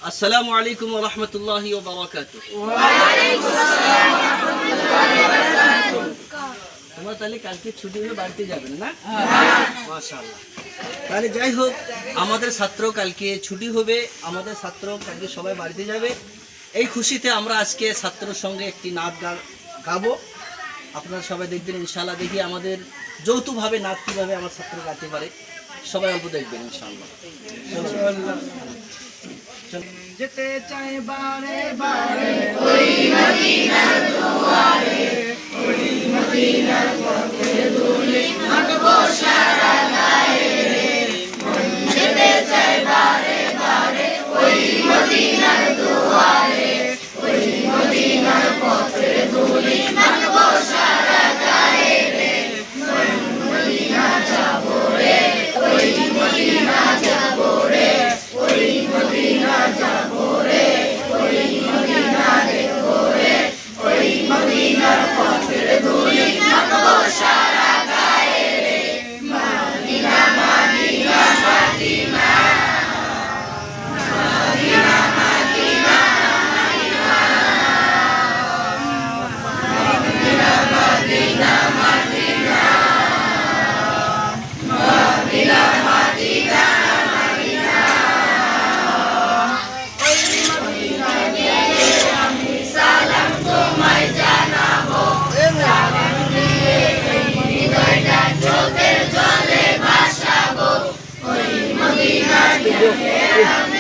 আসসালামু আলাইকুম ওয়া রাহমাতুল্লাহি ওয়া বারাকাতুহু। ওয়া আলাইকুম আসসালাম ওয়া রাহমাতুল্লাহি ওয়া বারাকাতুহু। তোমরা তাহলে কালকে ছুটি হলে বাড়িতে যাবেন না? হ্যাঁ মাশাআল্লাহ। তাহলে যাই হোক, আমাদের ছাত্র কালকে ছুটি হবে, আমাদের ছাত্র কালকে সবাই বাড়িতে যাবে। এই খুশিতে আমরা আজকে ছাত্রর সঙ্গে একটি নাচ গাবো। আপনারা সবাই দেখবেন ইনশাআল্লাহ। দেখি আমাদের যৌথভাবে নাচ কীভাবে আমার ছাত্র গাইতে পারে, সবাই অল্প দেখবেন ইনশাআল্লাহ। যেতে চাই বারে বারে ওই মদিনার দুয়ারে, ওই মদিনার পথে ধুলি মাখবো সারা গায়ে রে। যেতে চাই বারে বারে ওই মদিনার দুয়ারে, ওই মদিনার পথে ধুলি মাখবো সারা গায়ে রে। ওই মদিনা যাবো রে, ওই মদিনা যাবো রে, ওই মদিনা যাবো রে, ওই মদিনা দেখবো রে, ওই মদিনার পথের ধুলি মাখবো সারা গায়ে রে। Medina Medina Medina, Medina Medina Medina, Medina Medina Medina, Medina Medina Medina. ওই মদিনা গিয়ে আমি সালাম তোমায় জানাবো, সালাম দিয়ে এই হৃদয়টা চোখের জলে ভাসাবো। ওই মদিনা গিয়ে আমি